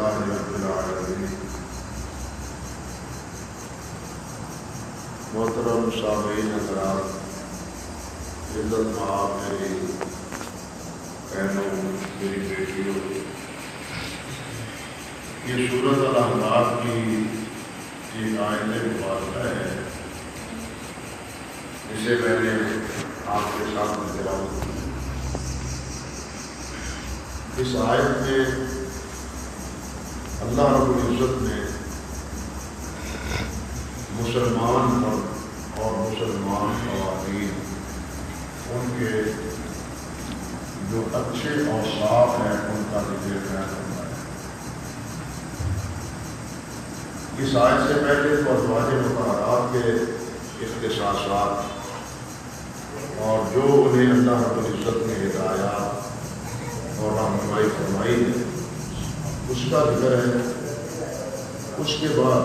للہ رب العالمین۔ محترم سامعین حضرات، عزت مآب میری بہنوں، میری بیٹیوں، یہ سورۃ الاحزاب کی ایک آیت مبارکہ ہے جسے میں نے آپ کے سامنے تلاوت کی۔ اس آیت میں اللہ رب العزت نے مسلمان مرد اور مسلمان خواتین ان کے جو اچھے اوصاف ہیں ان کا ذکر بیان کرنا ہے۔ اس آیت سے پہلے تو ازواج مطہرات کے اختصاصات اور جو انہیں اللہ رب العزت نے ہدایات اور رہنمائی فرمائی ہے اس کا ذکر ہے۔ اس کے بعد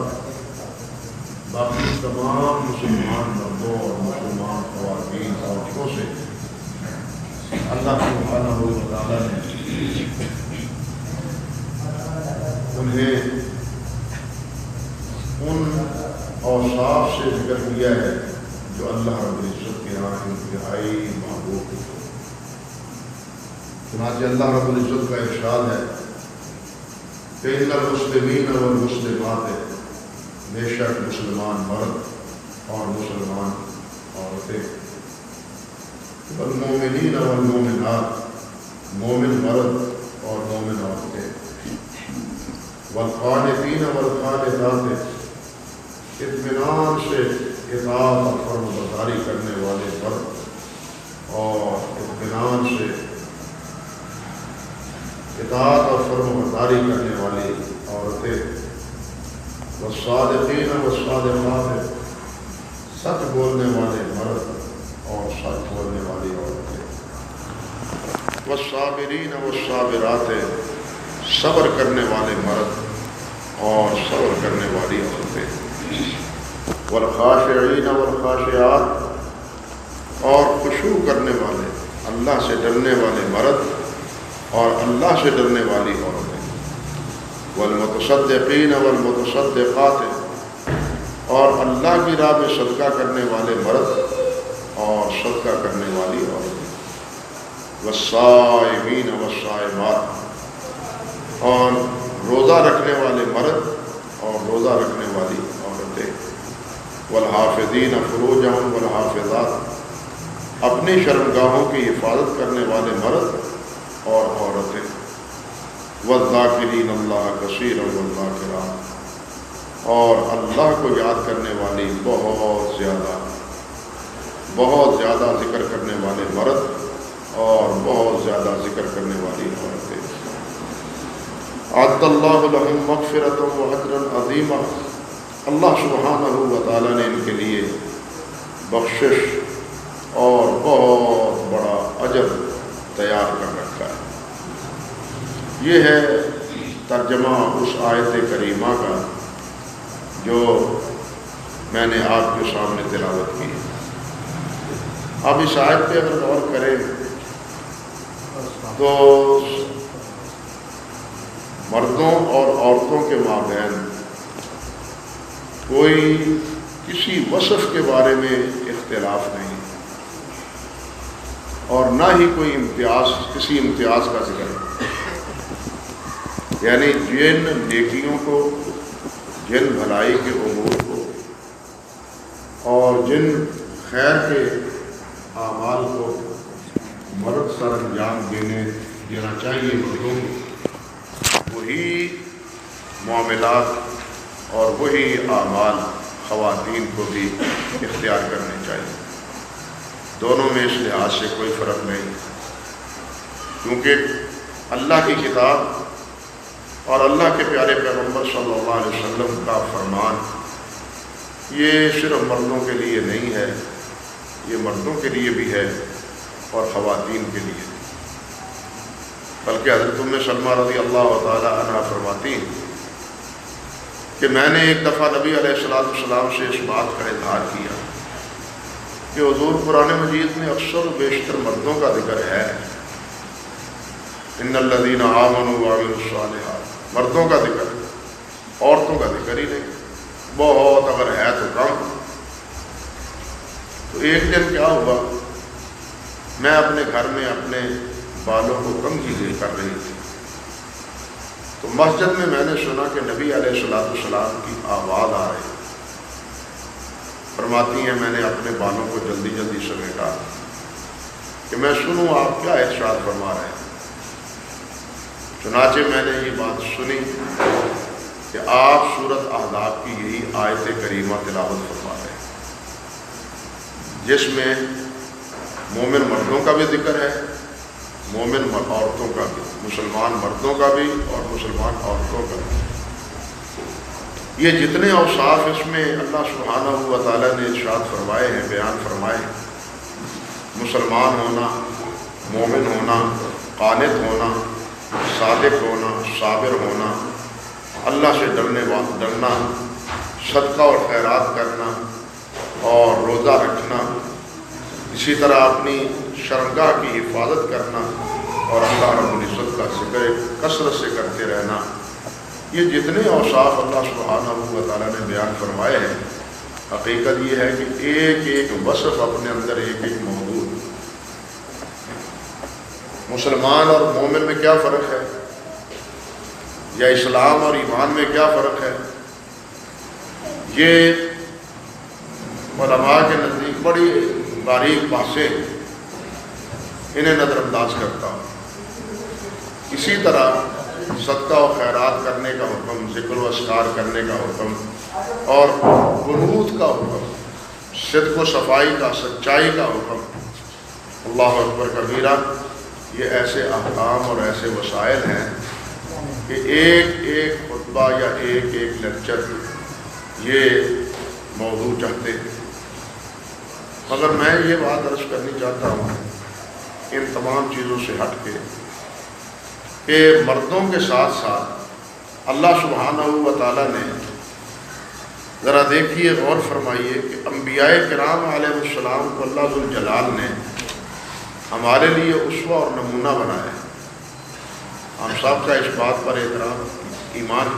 باقی تمام مسلمان مردوں اور مسلمان خواتین عورتوں سے اللہ سبحانہ و تعالیٰ نے انہیں ان اوصاف سے ذکر کیا ہے جو اللہ رب العزت کے یہاں انتہائی محبوب ہے۔ چنانچہ اللہ رب العزت کا ارشاد ہے کہ ان المسلمین والمسلمات، بے شک مسلمان مرد اور مسلمان عورتیں، والمومنین والمومنات، مومن مرد اور مومن عورتیں، والقانتین والقانتات، اطمینان سے اطاعت اور فرمانبرداری کرنے والے مرد اور اطمینان سے اطاعت اور فرمانبرداری کرنے والی عورتیں، والصادقین والصادقات، سچ بولنے والے مرد اور سچ بولنے والی عورتیں، والصابرین والصابرات، صبر کرنے والے مرد اور صبر کرنے والی عورتیں، والخاشعین والخاشعات، اور خشوع کرنے والے اللہ سے ڈرنے والے مرد اور اللہ سے ڈرنے والی عورتیں، والمتصدقین والمتصدقات، اور اللہ کی راہ میں صدقہ کرنے والے مرد اور صدقہ کرنے والی عورتیں، والصائمین والصائمات، اور روزہ رکھنے والے مرد اور روزہ رکھنے والی عورتیں، والحافظین فروجہم والحافظات، اپنی شرمگاہوں کی حفاظت کرنے والے مرد اور عورتیں، والذاکرین اللہ کثیرا والذاکرات، اور اللہ کو یاد کرنے والی بہت زیادہ ذکر کرنے والے مرد اور بہت زیادہ ذکر کرنے والی عورتیں۔ اعد اللہ لہم مغفرۃ واجرا عظیما، اللہ سبحانہ و تعالیٰ نے ان کے لیے بخشش اور بہت بڑا اجر تیار کر رکھا ہے۔ یہ ہے ترجمہ اس آیت کریمہ کا جو میں نے آپ کے سامنے تلاوت کی۔ اب اس آیت پہ اگر غور کریں تو مردوں اور عورتوں کے مابین کوئی کسی وصف کے بارے میں اختلاف نہیں اور نہ ہی کوئی کسی امتیاز کا ذکر ہے، یعنی جن نیکیوں کو، جن بھلائی کے امور کو اور جن خیر کے اعمال کو مرد سر انجام دینا چاہیے مردوں کو، وہی معاملات اور وہی اعمال خواتین کو بھی اختیار کرنے چاہیے۔ دونوں میں اس لحاظ سے کوئی فرق نہیں، کیونکہ اللہ کی کتاب اور اللہ کے پیارے پیغمبر صلی اللہ علیہ وسلم کا فرمان یہ صرف مردوں کے لیے نہیں ہے، یہ مردوں کے لیے بھی ہے اور خواتین کے لیے، بلکہ حضرت ام سلمہ رضی اللہ تعالی عنہ فرماتی ہیں کہ میں نے ایک دفعہ نبی علیہ السلام سے اس بات کا اظہار کیا کہ حضور قرآن مجید میں اکثر و بیشتر مردوں کا ذکر ہے، ان الذین آمنوا وعملوا الصالحات، مردوں کا ذکر ہے، عورتوں کا ذکر ہی نہیں، بہت اگر ہے تو کم۔ تو ایک دن کیا ہوا، میں اپنے گھر میں اپنے بالوں کو کنگھی کر رہی تھی، تو مسجد میں نے سنا کہ نبی علیہ السلام کی آواز آ رہی، فرماتی ہیں میں نے اپنے بالوں کو جلدی جلدی سمیٹا کہ میں سنوں آپ کیا ارشاد فرما رہے ہیں۔ چنانچہ میں نے یہ بات سنی کہ آپ سورۃ احزاب کی یہی آیت کریمہ تلاوت فرما رہے ہیں، جس میں مومن مردوں کا بھی ذکر ہے، مومن عورتوں کا بھی، مسلمان مردوں کا بھی اور مسلمان عورتوں کا بھی۔ یہ جتنے اوصاف اس میں اللہ سبحانہ و تعالیٰ نے ارشاد فرمائے ہیں، بیان فرمائے ہیں، مسلمان ہونا، مومن ہونا، قانت ہونا، صادق ہونا، صابر ہونا، اللہ سے ڈرنا، صدقہ اور خیرات کرنا اور روزہ رکھنا، اسی طرح اپنی شرمگاہ کی حفاظت کرنا اور اللہ رب العزت کا ذکر کثرت سے کرتے رہنا، یہ جتنے اوصاف اللہ سبحانہ و تعالیٰ نے بیان فرمائے ہیں، حقیقت یہ ہے کہ ایک ایک وصف اپنے اندر ایک ایک موضوع۔ مسلمان اور مومن میں کیا فرق ہے، یا اسلام اور ایمان میں کیا فرق ہے، یہ علماء کے نزدیک بڑی باریک باتیں، انہیں نظر انداز کرتا ہوں۔ اسی طرح صدقہ و خیرات کرنے کا حکم، ذکر و اذکار کرنے کا حکم اور قنوت کا حکم، صدق و صفائی کا، سچائی کا حکم، اللہ اکبر کبیرہ، یہ ایسے احکام اور ایسے وسائل ہیں کہ ایک ایک خطبہ یا ایک ایک لیکچر یہ موضوع چاہتے ہیں۔ مگر میں یہ بات عرض کرنی چاہتا ہوں ان تمام چیزوں سے ہٹ کے کہ مردوں کے ساتھ ساتھ اللہ سبحانہ و تعالیٰ نے، ذرا دیکھیے، غور فرمائیے کہ انبیاء کرام علیہ السلام کو اللہ ذو الجلال نے ہمارے لیے اسوہ اور نمونہ بنایا ہے۔ ہم سب کا اس بات پر احترام، ایمان،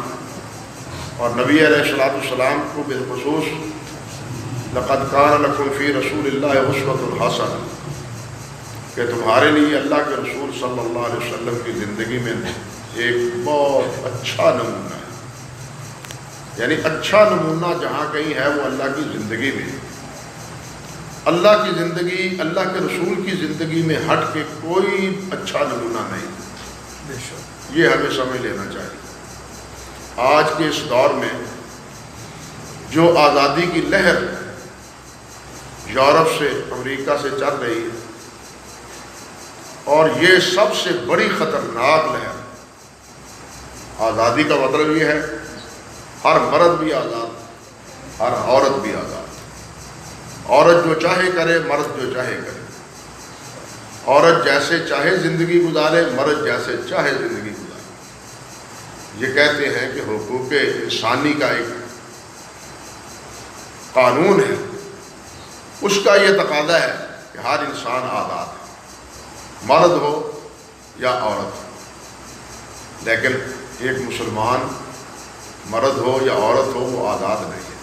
اور نبی علیہ السلام کو بالخصوص لقد کان لکم فی رسول اللہ اسوۃ حسنہ، کہ تمہارے لیے اللہ کے رسول صلی اللہ علیہ وسلم کی زندگی میں ایک بہت اچھا نمونہ ہے، یعنی اچھا نمونہ جہاں کہیں ہے وہ اللہ کی زندگی میں، اللہ کی زندگی، اللہ کے رسول کی زندگی میں ہٹ کے کوئی اچھا نمونہ نہیں، یہ ہمیں سمجھ لینا چاہیے۔ آج کے اس دور میں جو آزادی کی لہر یورپ سے، امریکہ سے چل رہی ہے، اور یہ سب سے بڑی خطرناک لہر، آزادی کا مطلب یہ ہے ہر مرد بھی آزاد، ہر عورت بھی آزاد، عورت جو چاہے کرے، مرد جو چاہے کرے، عورت جیسے چاہے زندگی گزارے، مرد جیسے چاہے زندگی گزارے۔ یہ کہتے ہیں کہ حقوق انسانی کا ایک قانون ہے، اس کا یہ تقاضا ہے کہ ہر انسان آزاد ہے، مرد ہو یا عورت ہو، لیکن ایک مسلمان مرد ہو یا عورت ہو وہ آزاد نہیں ہے۔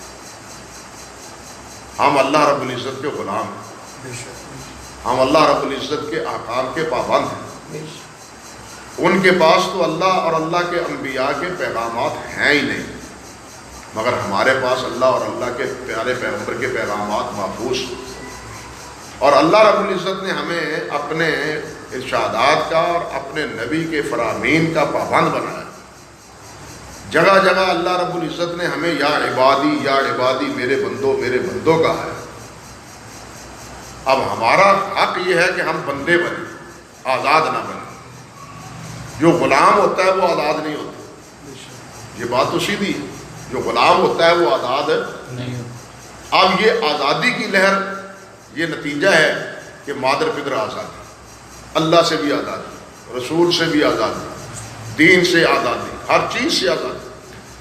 ہم اللہ رب العزت کے غلام ہیں، ہم اللہ رب العزت کے احکام کے پابند ہیں۔ ان کے پاس تو اللہ اور اللہ کے انبیاء کے پیغامات ہیں ہی نہیں، مگر ہمارے پاس اللہ اور اللہ کے پیارے پیغمبر کے پیغامات محفوظ ہیں، اور اللہ رب العزت نے ہمیں اپنے ارشادات کا اور اپنے نبی کے فرامین کا پابند بنایا۔ جگہ جگہ اللہ رب العزت نے ہمیں یا عبادی میرے بندوں کہا ہے۔ اب ہمارا حق یہ ہے کہ ہم بندے بنیں، آزاد نہ بنیں۔ جو غلام ہوتا ہے وہ آزاد نہیں ہوتا، یہ بات تو سیدھی ہے، جو غلام ہوتا ہے وہ آزاد نہیں ہوتا۔ اب یہ آزادی کی لہر، یہ نتیجہ ہے کہ مادر پدر آزادی، اللہ سے بھی آزادی، رسول سے بھی آزادی، دین سے آزادی، ہر چیز سے آزادی۔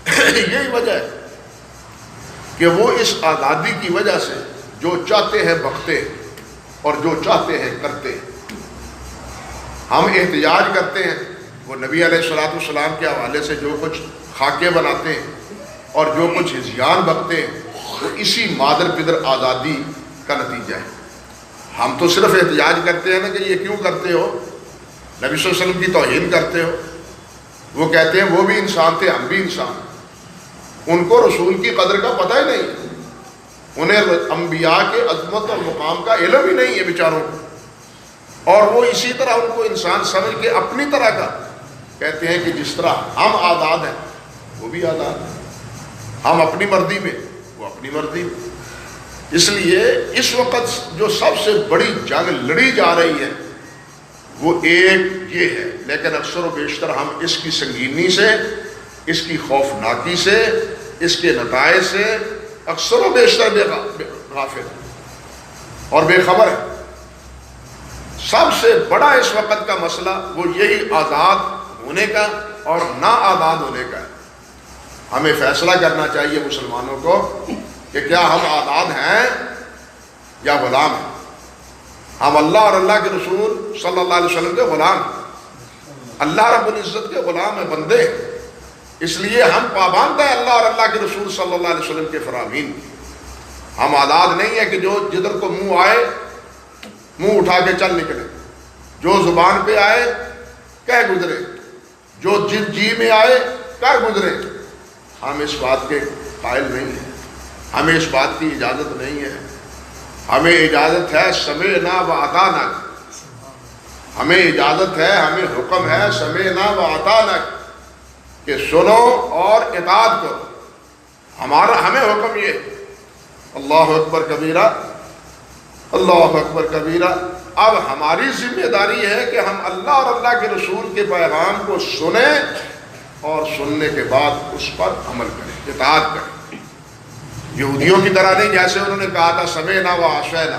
یہی وجہ ہے کہ وہ اس آزادی کی وجہ سے جو چاہتے ہیں بکتے اور جو چاہتے ہیں کرتے ہیں۔ ہم احتجاج کرتے ہیں وہ نبی علیہ السلام کے حوالے سے جو کچھ خاکے بناتے ہیں اور جو کچھ ہذیان بکتے ہیں وہ اسی مادر پدر آزادی کا نتیجہ ہے۔ ہم تو صرف احتجاج کرتے ہیں نا کہ یہ کیوں کرتے ہو، نبی صلی اللہ علیہ وسلم کی توہین کرتے ہو۔ وہ کہتے ہیں وہ بھی انسان تھے، ہم بھی انسان، ان کو رسول کی قدر کا پتہ ہی نہیں، انہیں انبیاء کے عظمت اور مقام کا علم ہی نہیں ہے بیچاروں کو، اور وہ اسی طرح ان کو انسان سمجھ کے اپنی طرح کا کہتے ہیں کہ جس طرح ہم آزاد ہیں وہ بھی آزاد ہیں، ہم اپنی مرضی میں وہ اپنی مرضی میں۔ اس لیے اس وقت جو سب سے بڑی جنگ لڑی جا رہی ہے وہ ایک یہ ہے، لیکن اکثر و بیشتر ہم اس کی سنگینی سے، اس کی خوفناکی سے، اس کے نتائج سے اکثر و بیشتر غافل اور بے خبر ہے۔ سب سے بڑا اس وقت کا مسئلہ وہ یہی آزاد ہونے کا اور نا آزاد ہونے کا ہے۔ ہمیں فیصلہ کرنا چاہیے مسلمانوں کو کہ کیا ہم آزاد ہیں یا غلام ہیں۔ ہم اللہ اور اللہ کے رسول صلی اللہ علیہ وسلم کے غلام ہیں، اللہ رب العزت کے غلام ہیں، بندے ہیں۔ اس لیے ہم پابند ہیں اللہ اور اللہ کے رسول صلی اللہ علیہ وسلم کے فرامین کی۔ ہم آزاد نہیں ہیں کہ جو جدھر کو منہ آئے منہ اٹھا کے چل نکلے، جو زبان پہ آئے کہہ گزرے، جو جی میں آئے کر گزرے۔ ہم اس بات کے قائل نہیں ہیں، ہمیں اس بات کی اجازت نہیں ہے۔ ہمیں اجازت ہے سمعنا و اطعنا، ہمیں اجازت ہے، ہمیں حکم ہے سمعنا و اطعنا کہ سنو اور اطاعت کرو۔ ہمیں حکم یہ، اللہ اکبر کبیرہ، اللہ اکبر کبیرہ۔ اب ہماری ذمہ داری ہے کہ ہم اللہ اور اللہ کے رسول کے پیغام کو سنیں اور سننے کے بعد اس پر عمل کریں، اطاعت کریں۔ یہودیوں کی طرح نہیں جیسے انہوں نے کہا تھا سمعنا و اطعنا،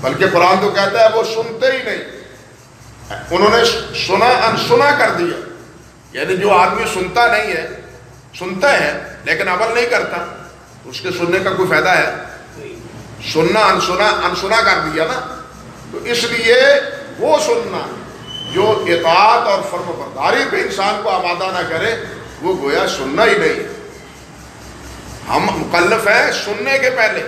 بلکہ قرآن تو کہتا ہے وہ سنتے ہی نہیں، انہوں نے سنا انسنا کر دیا۔ یعنی جو آدمی سنتا نہیں ہے، سنتا ہے لیکن عمل نہیں کرتا، اس کے سننے کا کوئی فائدہ ہے؟ سننا انسنا کر دیا نا۔ تو اس لیے وہ سننا جو اطاعت اور فرم برداری پہ انسان کو آمادہ نہ کرے وہ گویا سننا ہی نہیں ہے۔ ہم مکلف ہیں سننے کے پہلے،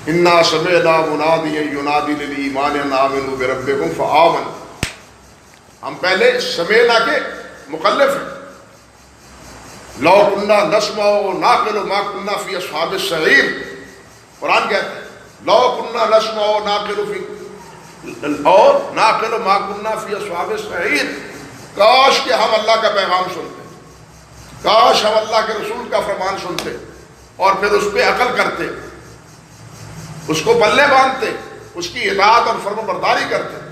اِنَّا سَمِعْنَا مُنَادِيًا يُنَادِي لِلْإِيمَانِ أَنْ آمِنُوا بِرَبِّكُمْ فَآمَنُوا۔ ہم پہلے سمعنا کے مکلف ہیں۔ لَوْ كُنَّا نَسْمَعُ وَنَعْقِلُ مَا كُنَّا فِي أَصْحَابِ السَّعِيرِ، قرآن کہتا ہے لَوْ كُنَّا نَسْمَعُ وَنَعْقِلُ مَا كُنَّا فِي أَصْحَابِ السَّعِيرِ۔ کاش کہ ہم اللہ کا پیغام سنتے، کاش ہم اللہ کے رسول کا فرمان سنتے اور پھر اس پہ عمل کرتے، اس کو پلے باندھتے، اس کی اطاعت اور فرم برداری کرتے۔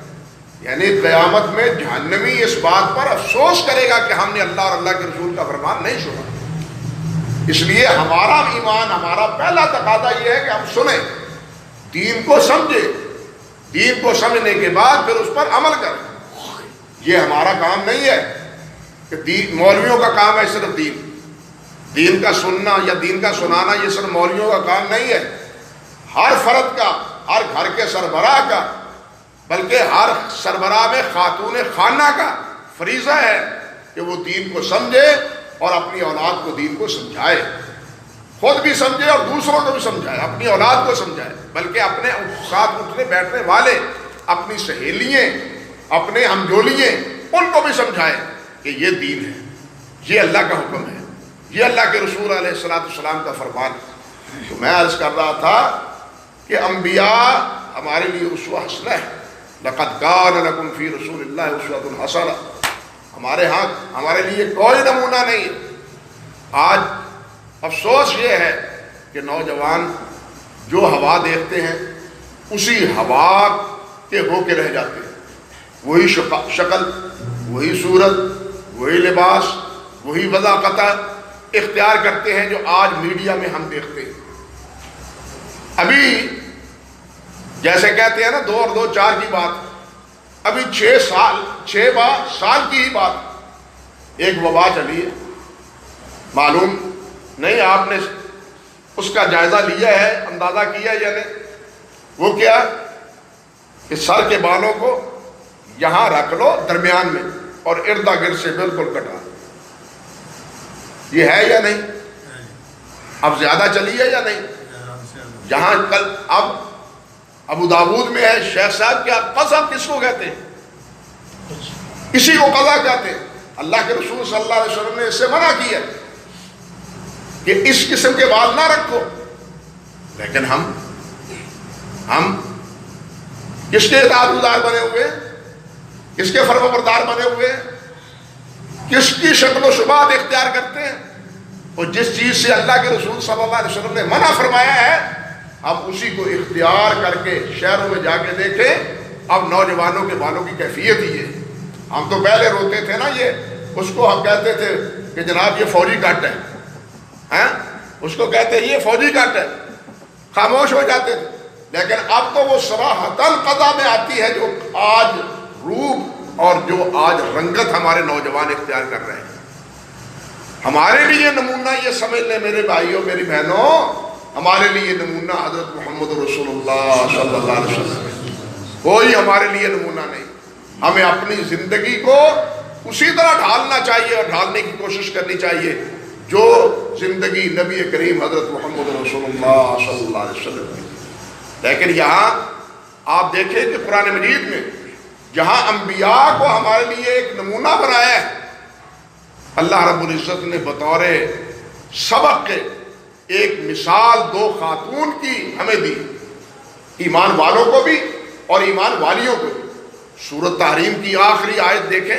یعنی قیامت میں جہنمی اس بات پر افسوس کرے گا کہ ہم نے اللہ اور اللہ کے رسول کا فرمان نہیں سنا۔ اس لیے ہمارا ایمان، ہمارا پہلا تقاضا یہ ہے کہ ہم سنیں، دین کو سمجھیں، دین کو سمجھنے کے بعد پھر اس پر عمل کریں۔ یہ ہمارا کام نہیں ہے کہ مولویوں کا کام ہے صرف دین کا سننا یا دین کا سنانا، یہ صرف مولویوں کا کام نہیں ہے، ہر فرد کا، ہر گھر کے سربراہ کا، بلکہ ہر سربراہ میں خاتون خانہ کا فریضہ ہے کہ وہ دین کو سمجھے اور اپنی اولاد کو دین کو سمجھائے، خود بھی سمجھے اور دوسروں کو بھی سمجھائے، اپنی اولاد کو سمجھائے، بلکہ اپنے ساتھ اٹھنے بیٹھنے والے، اپنی سہیلیاں، اپنے ہمجولیاں، ان کو بھی سمجھائے کہ یہ دین ہے، یہ اللہ کا حکم ہے، یہ اللہ کے رسول علیہ السلام کا فرمان ہے۔ تو میں عرض کر رہا تھا کہ انبیاء ہمارے لیے اسوہ حسنہ ہے، لَقَدْ كَانَ لَكُمْ فِي رَسُولِ اللَّهِ أُسْوَةٌ حَسَنَةٌ۔ ہمارے ہاں ہمارے لیے کوئی نمونہ نہیں ہے۔ آج افسوس یہ ہے کہ نوجوان جو ہوا دیکھتے ہیں اسی ہوا کے ہو کے رہ جاتے ہیں، وہی شکل، وہی صورت، وہی لباس، وہی وضاقت اختیار کرتے ہیں جو آج میڈیا میں ہم دیکھتے ہیں۔ ابھی جیسے کہتے ہیں نا 2 اور 2 4 کی بات، ابھی 6 سال کی ہی بات، ایک وبا چلی ہے، معلوم نہیں آپ نے اس کا جائزہ لیا ہے، اندازہ کیا یا نہیں؟ وہ کیا کہ سر کے بالوں کو یہاں رکھ لو درمیان میں اور اردا گرد سے بالکل کٹا. یہ ہے یا نہیں؟ اب زیادہ چلی ہے یا نہیں؟ جہاں کل اب ابو داود میں ہے شیخ صاحب کیا قضا کس کو کہتے ہیں؟ اسی کو قضا کہتے ہیں. اللہ کے رسول صلی اللہ علیہ وسلم نے اس سے منع کیا کہ اس قسم کے بال نہ رکھو. لیکن ہم کس کے اطاعت گزار بنے ہوئے، کس کے فرما بردار بنے ہوئے، کس کی شکل و شبات اختیار کرتے ہیں. اور جس چیز سے اللہ کے رسول صلی اللہ علیہ وسلم نے منع فرمایا ہے ہم اسی کو اختیار کر کے شہروں میں جا کے دیکھیں. اب نوجوانوں کے بالوں کی کیفیت ہی ہے. ہم تو پہلے روتے تھے نا، یہ اس کو ہم کہتے تھے کہ جناب یہ فوجی کٹ ہے، اس کو کہتے ہیں یہ فوجی کٹ ہے، خاموش ہو جاتے تھے. لیکن اب تو وہ صراحتاً قضا میں آتی ہے جو آج روپ اور جو آج رنگت ہمارے نوجوان اختیار کر رہے ہیں. ہمارے لیے نمونہ یہ سمجھ لیں میرے بھائیوں میری بہنوں، ہمارے لیے نمونہ حضرت محمد رسول اللہ صلی اللہ علیہ وسلم. کوئی ہمارے لیے نمونہ نہیں. ہمیں اپنی زندگی کو اسی طرح ڈھالنا چاہیے اور ڈھالنے کی کوشش کرنی چاہیے جو زندگی نبی کریم حضرت محمد رسول اللہ صلی اللہ علیہ وسلم کی. لیکن یہاں آپ دیکھیں کہ قرآن مجید میں جہاں انبیاء کو ہمارے لیے ایک نمونہ بنایا ہے، اللہ رب العزت نے بطور سبق کے ایک مثال دو خاتون کی ہمیں دی، ایمان والوں کو بھی اور ایمان والیوں کو بھی. سورۃ تحریم کی آخری آیت دیکھیں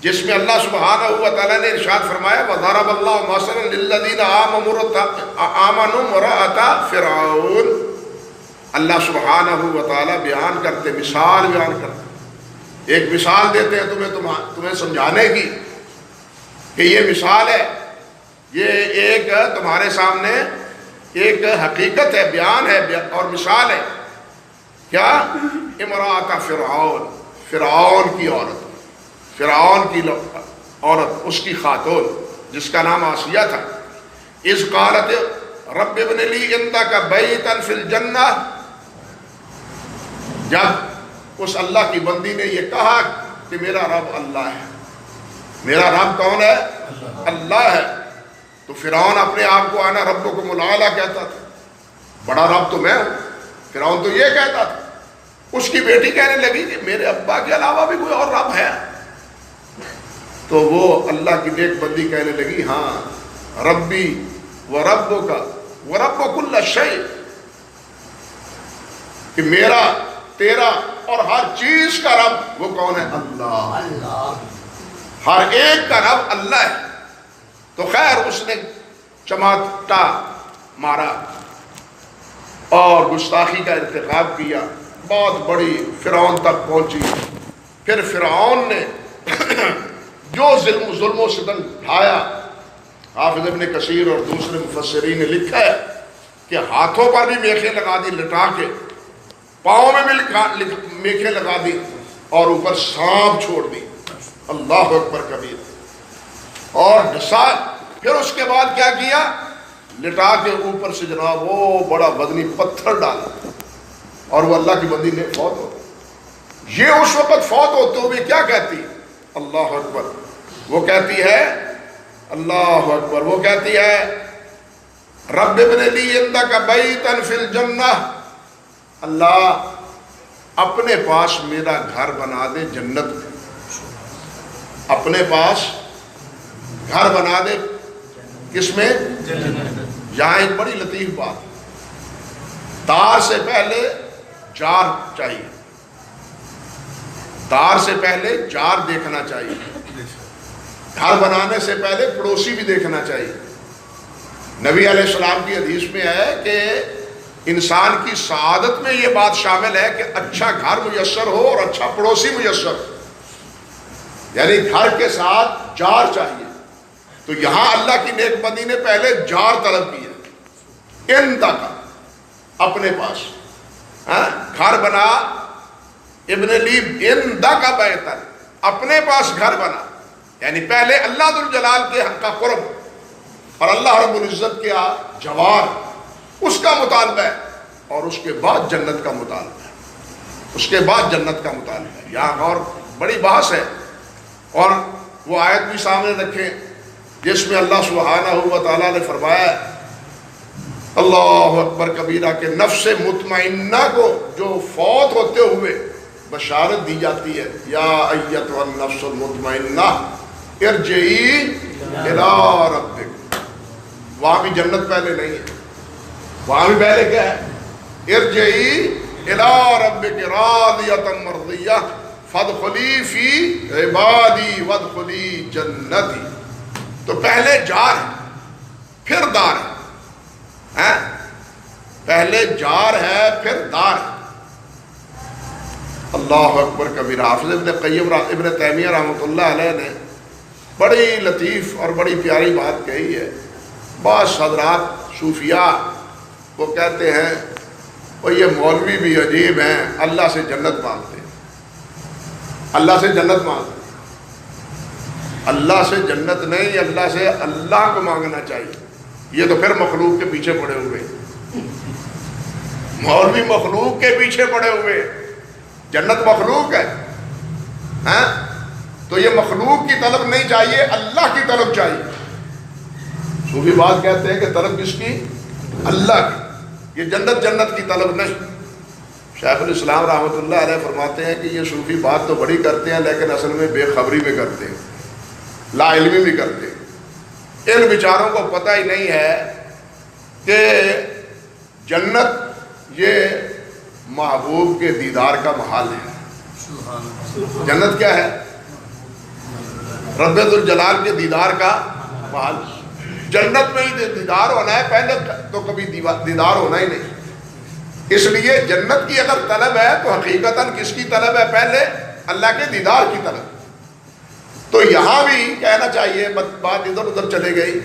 جس میں اللہ سبحانہ و تعالیٰ نے ارشاد فرمایا وَضَرَبَ اللَّهُ مَثَلًا لِلَّذِينَ آمَنُوا امْرَأَتَ فِرْعَوْنَ. اللہ سبحانہ و تعالیٰ بیان کرتے، مثال بیان کرتے، ایک مثال دیتے ہیں تمہیں سمجھانے کی کہ یہ مثال ہے، یہ ایک تمہارے سامنے ایک حقیقت ہے، بیان ہے اور مثال ہے. کیا؟ امرأۃ فرعون، فرعون کی عورت، فرعون کی عورت، اس کی خاتون جس کا نام آسیہ تھا. اذ قالت رب ابن لی عندک بیتا فی الجنہ، جب اس اللہ کی بندی نے یہ کہا کہ میرا رب اللہ ہے. میرا رب کون ہے؟ اللہ ہے. تو فرعون اپنے آپ کو انا ربکم الاعلی کہتا تھا، بڑا رب تو میں ہوں. فرعون تو یہ کہتا تھا. اس کی بیٹی کہنے لگی کہ میرے ابا کے علاوہ بھی کوئی اور رب ہے؟ تو وہ اللہ کی نیک بندی کہنے لگی ہاں ربی و ربک و رب کل شیء، کہ میرا تیرا اور ہر چیز کا رب وہ کون ہے؟ اللہ. ہر ایک کا رب اللہ ہے. تو خیر اس نے چماٹا مارا اور گستاخی کا ارتکاب کیا، بہت بڑی فرعون تک پہنچی. پھر فرعون نے جو ظلم و ستم ڈھایا، حافظ ابن کثیر اور دوسرے مفسرین نے لکھا ہے کہ ہاتھوں پر بھی میخیں لگا دی لٹا کے، پاؤں میں بھی میخیں لگا دی اور اوپر سانپ چھوڑ دی. اللہ اکبر کبیر. اور ڈسا. پھر اس کے بعد کیا کیا؟ لٹا کے اوپر سے جناب وہ بڑا وزنی پتھر ڈالا اور وہ اللہ کی بندی نے فوت ہو. یہ اس وقت فوت ہوتے ہوئے کیا کہتی؟ اللہ اکبر. وہ کہتی ہے اللہ اکبر، وہ کہتی ہے رب ابن لی عندک بیتا فی الجنہ، اللہ اپنے پاس میرا گھر بنا دے جنت میں. اپنے پاس گھر بنا دے کس میں؟ یہاں ایک بڑی لطیف بات، دار سے پہلے جار چاہیے، دار سے پہلے جار دیکھنا چاہیے، گھر بنانے سے پہلے پڑوسی بھی دیکھنا چاہیے. نبی علیہ السلام کی حدیث میں ہے کہ انسان کی سعادت میں یہ بات شامل ہے کہ اچھا گھر میسر ہو اور اچھا پڑوسی میسر ہو، یعنی گھر کے ساتھ جار چاہیے. تو یہاں اللہ کی نیک بندی نے پہلے جار طلب کیا، کا اپنے پاس گھر بنا. ابن لی کا بیتا، اپنے پاس گھر بنا، یعنی پہلے اللہ ذو الجلال کے حق کا قرب اور اللہ رب العزت کے جوار اس کا مطالبہ ہے اور اس کے بعد جنت کا مطالبہ ہے. اس کے بعد جنت کا مطالبہ. یہاں اور بڑی بحث ہے. اور وہ آیت بھی سامنے رکھیں جس میں اللہ سبحانہ و تعالیٰ نے فرمایا ہے اللہ اکبر کبیرہ کہ نفس مطمئنہ کو جو فوت ہوتے ہوئے بشارت دی جاتی ہے یا ایتھا النفس المطمئنہ ارجعی الی ربک. وہاں بھی جنت پہلے نہیں ہے, وہاں بھی پہلے کیا ہے؟ ارجعی الی ربک راضیۃ مرضیہ فادخلی فی عبادی وادخلی جنتی. تو پہلے جار ہے پھر دار ہے, پہلے جار ہے پھر دار ہے. اللہ اکبر کبیر. حافظ ابن قیم ابن تیمیہ رحمۃ اللہ علیہ نے بڑی لطیف اور بڑی پیاری بات کہی ہے. بعض حضرات صوفیاء وہ کہتے ہیں وہ یہ مولوی بھی عجیب ہیں, اللہ سے جنت مانگتے ہیں, اللہ سے جنت مانگتے ہیں. اللہ سے جنت نہیں, اللہ سے اللہ کو مانگنا چاہیے. یہ تو پھر مخلوق کے پیچھے پڑے ہوئے, مولوی مخلوق کے پیچھے پڑے ہوئے. جنت مخلوق ہے تو یہ مخلوق کی طلب نہیں چاہیے, اللہ کی طلب چاہیے. صوفی بات کہتے ہیں کہ طلب کس کی؟ اللہ کی. یہ جنت کی طلب نہیں. شیخ الاسلام رحمۃ اللہ علیہ فرماتے ہیں کہ یہ صوفی بات تو بڑی کرتے ہیں لیکن اصل میں بے خبری میں کرتے ہیں, لا علمی بھی کرتے ہیں. ان بیچاروں کو پتہ ہی نہیں ہے کہ جنت یہ محبوب کے دیدار کا محل ہے. جنت کیا ہے؟ رب ذوالجلال کے دیدار کا محل. جنت میں ہی دیدار ہونا ہے, پہلے تو کبھی دیدار ہونا ہی نہیں. اس لیے جنت کی اگر طلب ہے تو حقیقتاً کس کی طلب ہے؟ پہلے اللہ کے دیدار کی طلب. تو یہاں بھی کہنا چاہیے, بات ادھر ادھر چلے گئی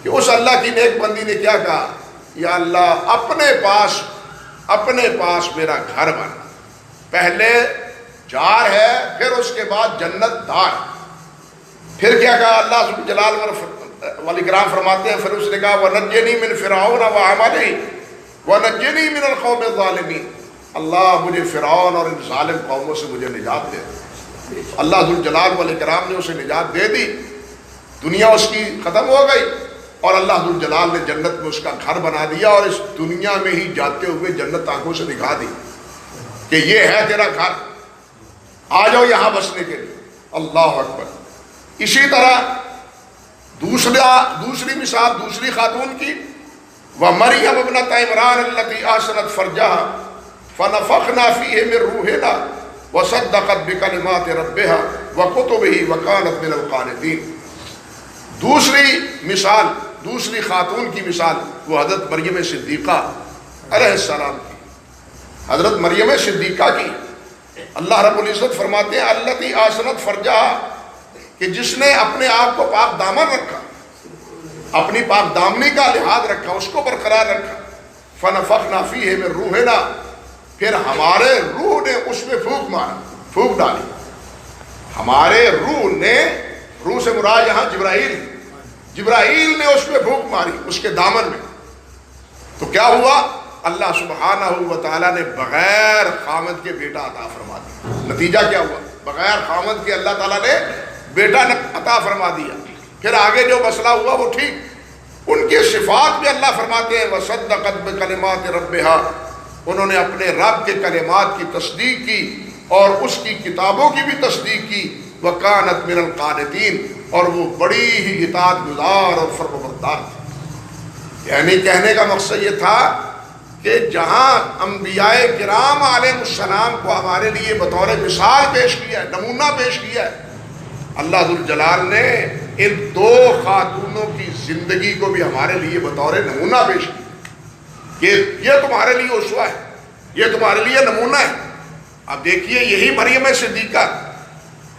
کہ اس اللہ کی نیک بندی نے کیا کہا, یا اللہ اپنے پاس میرا گھر بنا. پہلے جار ہے پھر اس کے بعد جنت دار. پھر کیا کہا اللہ جلال والاکرام فرماتے ہیں, پھر اس نے کہا وَنَجِّنِي مِن فِرْعَوْنَ وَعَمَلِهِ وَنَجِّنِي مِنَ الْقَوْمِ الظَّالِمِينَ. اللہ مجھے فرعون اور ان ظالم قوموں سے مجھے نجات دے. اللہ ذوالجلال والاکرام نے اسے نجات دے دی. دنیا اس کی ختم ہو گئی اور اللہ ذوالجلال نے جنت میں اس کا گھر بنا دیا, اور اس دنیا میں ہی جاتے ہوئے جنت آنکھوں سے دکھا دی کہ یہ ہے تیرا گھر, آ جاؤ یہاں بسنے کے لیے. اللہ اکبر. اسی طرح دوسری مثال دوسری خاتون کی, وَمَرْيَمَ ابْنَتَ عِمْرَانَ الَّتِي أَحْسَنَتْ فَرْجَهَا فَنَفَخْنَا فِيهِ مِن رُّوحِنَا وَصَدَّقَتْ بِكَلِمَاتِ رَبِّهَا وَكُتُبِهِ وَكَانَتْ مِنَ الْقَانِتِينَ. دوسری مثال, دوسری خاتون کی مثال وہ حضرت مریم صدیقہ علیہ السلام کی. حضرت مریم صدیقہ کی اللہ رب العزت فرماتے ہیں الَّتِي أَحْسَنَتْ فَرْجَهَا, کہ جس نے اپنے آپ کو پاک دامن رکھا, اپنی پاک دامنی کا لحاظ رکھا, اس کو برقرار رکھا. فَنَفَخْنَا فِيهِ مِن رُّوحِنَا, پھر ہمارے روح نے اس میں پھونک ڈالی. ہمارے روح نے, روح سے مراد یہاں جبرائیل نے اس میں پھونک ماری اس کے دامن میں. تو کیا ہوا؟ اللہ سبحانہ و تعالیٰ نے بغیر خامد کے بیٹا عطا فرما دیا. نتیجہ کیا ہوا؟ بغیر خامد کے اللہ تعالیٰ نے بیٹا عطا فرما دیا. پھر آگے جو مسئلہ ہوا وہ ٹھیک, ان کے صفات میں اللہ فرماتے ہیں وَصَدَّقَتْ بِكَلِمَاتِ رَبِّهَا, انہوں نے اپنے رب کے کلمات کی تصدیق کی اور اس کی کتابوں کی بھی تصدیق کی. وَكَانَتْ مِنَ الْقَانِتِينَ, اور وہ بڑی ہی اطاعت گزار اور فرمانبردار تھی. یعنی کہنے کا مقصد یہ تھا کہ جہاں انبیاء کرام علیہ السلام کو ہمارے لیے بطور مثال پیش کیا ہے, نمونہ پیش کیا ہے, اللہ ذوالجلال نے ان دو خاتونوں کی زندگی کو بھی ہمارے لیے بطور نمونہ پیش کیا کہ یہ تمہارے لیے اسوہ ہے, یہ تمہارے لیے نمونہ ہے. اب دیکھیے یہی مریم صدیقہ,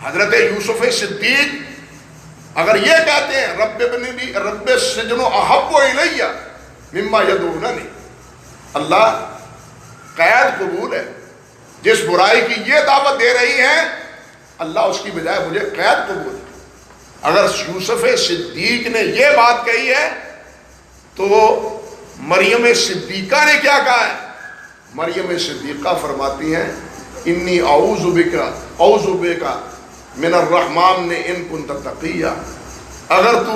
حضرت یوسف صدیق اگر یہ کہتے ہیں رب السجن احب الیہ مما یدعوننی, اللہ قید قبول ہے, جس برائی کی یہ دعوت دے رہی ہیں اللہ اس کی بجائے مجھے قید قبول ہے. اگر یوسف صدیق نے یہ بات کہی ہے تو مریم صدیقہ نے کیا کہا ہے؟ مریم صدیقہ فرماتی ہیں انی اعوذ بک من الرحمن ان کنت تقیا، اگر تو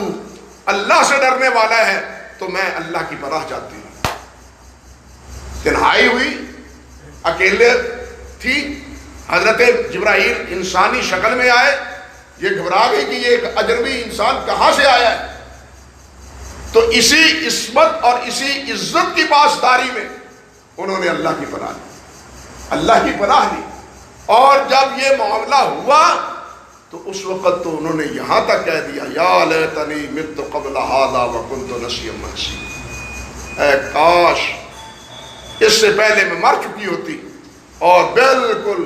اللہ سے ڈرنے والا ہے تو میں اللہ کی پناہ چاہتی ہوں۔ تنہائی ہوئی، اکیلے تھی، حضرت جبرائیل انسانی شکل میں آئے، یہ گھبرا گئی کہ یہ ایک اجنبی انسان کہاں سے آیا ہے، تو اسی عصمت اور اسی عزت کی پاسداری میں انہوں نے اللہ کی پناہ لی، اللہ کی پناہ لی۔ اور جب یہ معاملہ ہوا تو اس وقت تو انہوں نے یہاں تک کہہ دیا یا لیتنی مت قبل ھذا وکنت نسیا منسیا، اے کاش اس سے پہلے میں مر چکی ہوتی اور بالکل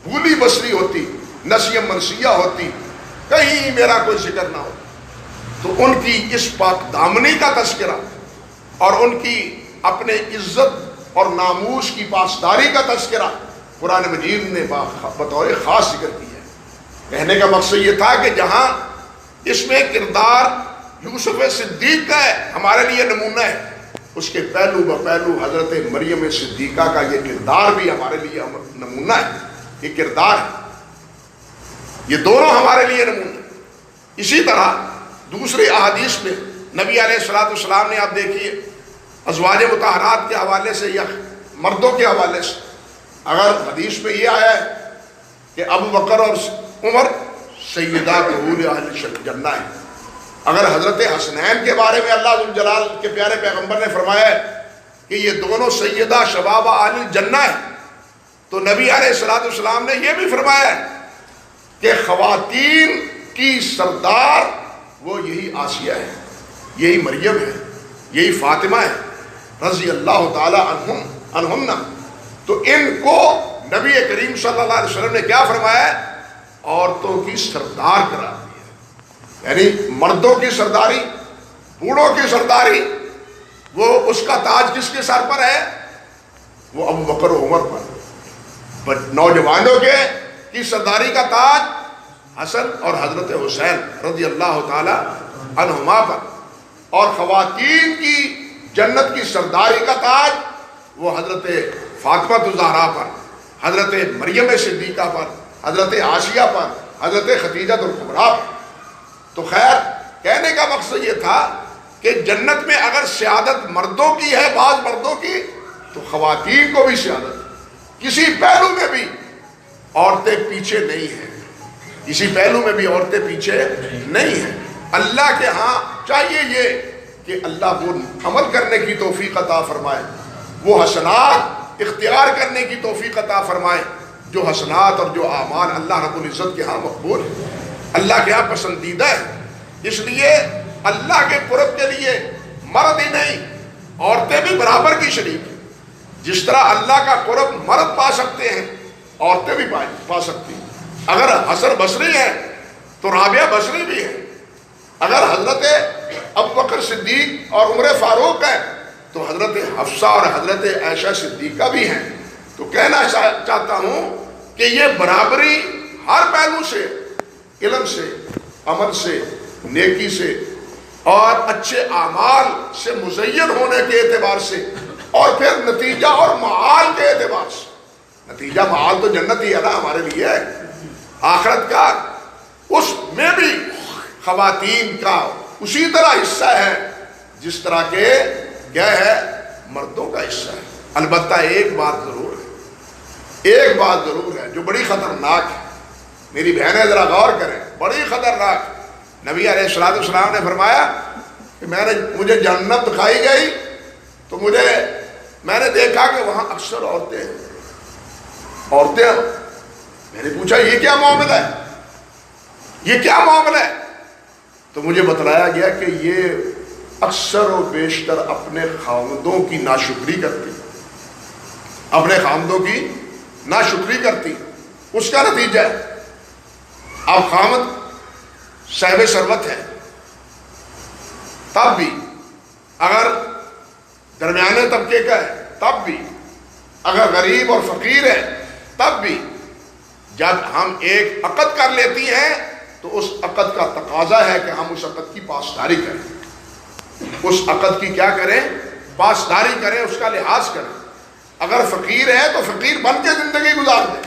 بھولی بسری ہوتی، نسیا منسیا ہوتی، کہیں میرا کوئی ذکر نہ ہو۔ تو ان کی اس پاک دامنی کا تذکرہ اور ان کی اپنے عزت اور ناموس کی پاسداری کا تذکرہ قرآن مجید نے بطور خاص ذکر کیا ہے۔ کہنے کا مقصد یہ تھا کہ جہاں اس میں کردار یوسف صدیق کا ہے، ہمارے لیے نمونہ ہے، اس کے پہلو بپہلو حضرت مریم صدیقہ کا یہ کردار بھی ہمارے لیے نمونہ ہے، یہ کردار ہے، یہ دونوں ہمارے لیے نمونہ ہے۔ اسی طرح دوسری احادیث میں نبی علیہ السلام نے آپ دیکھیے ازواج مطہرات کے حوالے سے یا مردوں کے حوالے سے، اگر حدیث میں یہ آیا ہے کہ ابو بکر اور عمر سیدہ کہول اہل جنہ ہے، اگر حضرت حسنین کے بارے میں اللہ ذوالجلال کے پیارے پیغمبر نے فرمایا ہے کہ یہ دونوں سیدہ شباب اہل جنہ ہے، تو نبی علیہ السلام نے یہ بھی فرمایا ہے کہ خواتین کی سردار وہ یہی آسیہ ہے، یہی مریم ہے، یہی فاطمہ ہے رضی اللہ تعالی عنہن۔ تو ان کو نبی کریم صلی اللہ علیہ وسلم نے کیا فرمایا ہے؟ عورتوں کی سردار قرار دیا، یعنی مردوں کی سرداری، بوڑھوں کی سرداری، وہ اس کا تاج کس کے سر پر ہے؟ وہ ابو بکر و عمر پر۔ نوجوانوں کی سرداری کا تاج حسن اور حضرت حسین رضی اللہ تعالی عنہما پر، اور خواتین کی جنت کی سرداری کا تاج وہ حضرت فاطمہ الزہرا پر، حضرت مریم صدیقہ پر، حضرت عائشہ پر، حضرت خدیجہ الکبریٰ پر۔ تو خیر کہنے کا مقصد یہ تھا کہ جنت میں اگر سیادت مردوں کی ہے، بعض مردوں کی، تو خواتین کو بھی سیادت، کسی پہلو میں بھی عورتیں پیچھے نہیں ہیں، کسی پہلو میں بھی عورتیں پیچھے نہیں ہیں۔ اللہ کے ہاں چاہیے یہ کہ اللہ وہ عمل کرنے کی توفیق عطا فرمائے، وہ حسنات اختیار کرنے کی توفیق عطا فرمائے، جو حسنات اور جو اعمال اللہ رب العزت کے ہاں مقبول ہے، اللہ کے ہاں پسندیدہ ہے۔ اس لیے اللہ کے قرب کے لیے مرد ہی نہیں، عورتیں بھی برابر کی شریک ہیں۔ جس طرح اللہ کا قرب مرد پا سکتے ہیں، عورتیں بھی پا سکتی ہیں۔ اگر حسن بصری ہے تو رابعہ بصری بھی ہے، اگر حضرت ابوبکر صدیق اور عمر فاروق ہے تو حضرت حفصہ اور حضرت عائشہ صدیقہ بھی ہیں۔ تو کہنا چاہتا ہوں کہ یہ برابری ہر پہلو سے، علم سے، عمل سے، نیکی سے اور اچھے اعمال سے مزین ہونے کے اعتبار سے، اور پھر نتیجہ اور معال کے اعتبار سے، نتیجہ معال تو جنت ہی ہے نا ہمارے لیے، آخرت کا، اس میں بھی خواتین کا اسی طرح حصہ ہے جس طرح کے کیا ہے مردوں کا حصہ ہے۔ البتہ ایک بات ضرور ہے جو بڑی خطرناک ہے، میری بہنیں ذرا غور کریں، بڑی خطرناک۔ نبی علیہ السلام نے فرمایا کہ مجھے جنت دکھائی گئی تو میں نے دیکھا کہ وہاں اکثر عورتیں میں نے پوچھا یہ کیا معاملہ ہے، یہ کیا معاملہ ہے؟ تو مجھے بتلایا گیا کہ یہ اکثر و بیشتر اپنے خاوندوں کی ناشکری کرتی، اپنے خاوندوں کی ناشکری کرتی۔ اس کا نتیجہ ہے اب خاوند صاحب ثروت ہے تب بھی، اگر درمیانے طبقے کا ہے تب بھی، اگر غریب اور فقیر ہے تب بھی، جب ہم ایک عقد کر لیتی ہیں تو اس عقد کا تقاضا ہے کہ ہم اس عقد کی پاسداری کریں، اس عقد کی کیا کریں؟ پاسداری کریں، اس کا لحاظ کریں۔ اگر فقیر ہے تو فقیر بن کے زندگی گزار دیں،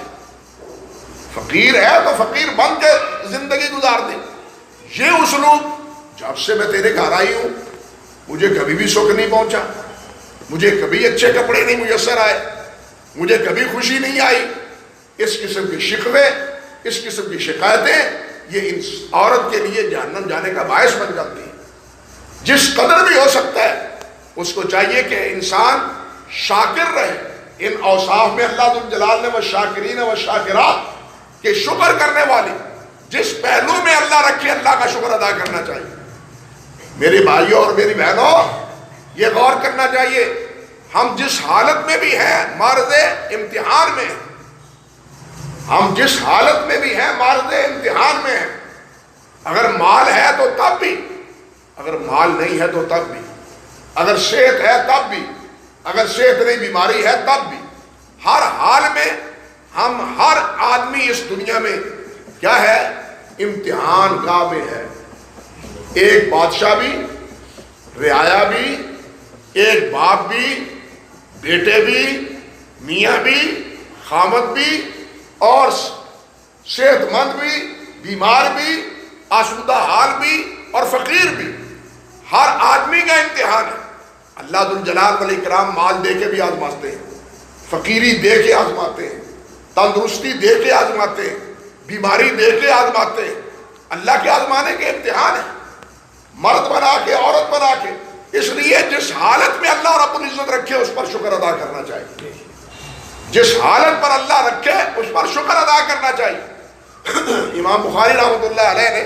فقیر ہے تو فقیر بن کے زندگی گزار دے. یہ اسلوب جب سے میں تیرے گھر آئی ہوں مجھے کبھی بھی سکھ نہیں پہنچا, مجھے کبھی اچھے کپڑے نہیں میسر آئے, مجھے کبھی خوشی نہیں آئی. اس قسم کے شکوے, اس قسم کی شکایتیں یہ اس عورت کے لیے جہنم جانے کا باعث بن جاتی ہیں. جس قدر بھی ہو سکتا ہے اس کو چاہیے کہ انسان شاکر رہے. ان اوصاف میں اللہ ذو الجلال نے والشاکرین والشاکرات کہ شکر کرنے والی, جس پہلو میں اللہ رکھے اللہ کا شکر ادا کرنا چاہیے. میرے بھائیوں اور میری بہنوں یہ غور کرنا چاہیے, ہم جس حالت میں بھی ہیں معرض امتحان میں ہیں, ہم جس حالت میں بھی ہیں معرض امتحان میں ہیں. اگر مال ہے تو تب بھی, اگر مال نہیں ہے تو تب بھی, اگر صحت ہے تب بھی, اگر صحت نہیں بیماری ہے تب بھی, ہر حال میں ہم ہر آدمی اس دنیا میں کیا ہے, امتحان گاہ میں ہے. ایک بادشاہ بھی, رعایا بھی, ایک باپ بھی, بیٹے بھی, میاں بھی, خامد بھی, اور صحت مند بھی, بیمار بھی, آسودہ حال بھی اور فقیر بھی. ہر آدمی کا امتحان ہے. اللہ ذو الجلال والاکرام مال دے کے بھی آزماتے ہیں, فقیری دے کے آزماتے ہیں, تندرستی دے کے آزماتے ہیں, بیماری دے کے آزماتے ہیں. اللہ کے آزمانے کے امتحان ہے, مرد بنا کے, عورت بنا کے. اس لیے جس حالت میں اللہ رب العزت رکھے اس پر شکر ادا کرنا چاہیے. جس حالت پر اللہ رکھے اس پر شکر ادا کرنا چاہیے. امام بخاری رحمۃ اللہ علیہ نے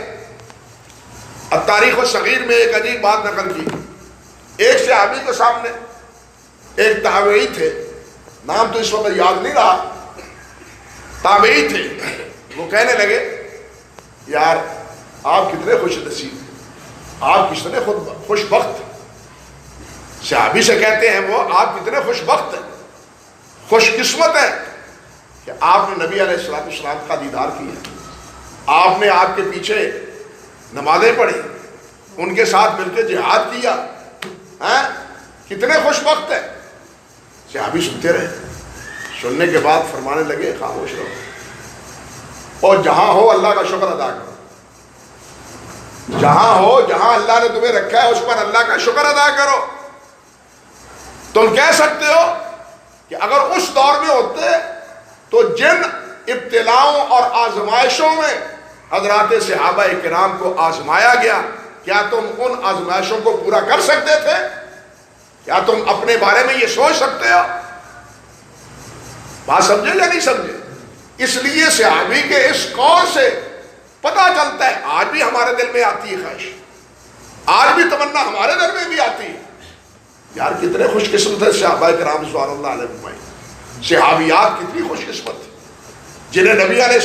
التاریخ الصغیر میں ایک عجیب بات نقل کی. ایک صحابی کے سامنے ایک تابعی تھے, نام تو اس وقت یاد نہیں رہا, تابعی تھے. وہ کہنے لگے یار آپ کتنے خوش نصیب, آپ کتنے خوش بخت. صحابی سے کہتے ہیں وہ, آپ کتنے خوش بخت ہیں, خوش قسمت ہیں کہ آپ نے نبی علیہ السلام کا دیدار کیا, آپ نے آپ کے پیچھے نمازیں پڑھی, ان کے ساتھ مل کے جہاد کیا. کتنے خوش بخت ہیں. صحابی سنتے رہے, سننے کے بعد فرمانے لگے خاموش رہو, اور جہاں ہو اللہ کا شکر ادا کرو. جہاں ہو, جہاں اللہ نے تمہیں رکھا ہے اس پر اللہ کا شکر ادا کرو. تم کہہ سکتے ہو کہ اگر اس دور میں ہوتے تو جن ابتلاؤں اور آزمائشوں میں حضرات صحابہ کرام کو آزمایا گیا, کیا تم ان آزمائشوں کو پورا کر سکتے تھے؟ کیا تم اپنے بارے میں یہ سوچ سکتے ہو؟ بات سمجھے یا نہیں سمجھے؟ اس لیے صحابی کے اس قول سے پتہ چلتا ہے, آج بھی ہمارے دل میں آتی ہے خواہش, آج بھی تمنا ہمارے دل میں بھی آتی ہے. یار کتنے خوش قسمت ہے صحابہ کرام رضوان اللہ علیہ. صحابیات کتنی خوش قسمت تھی جنہیں نبی علیہ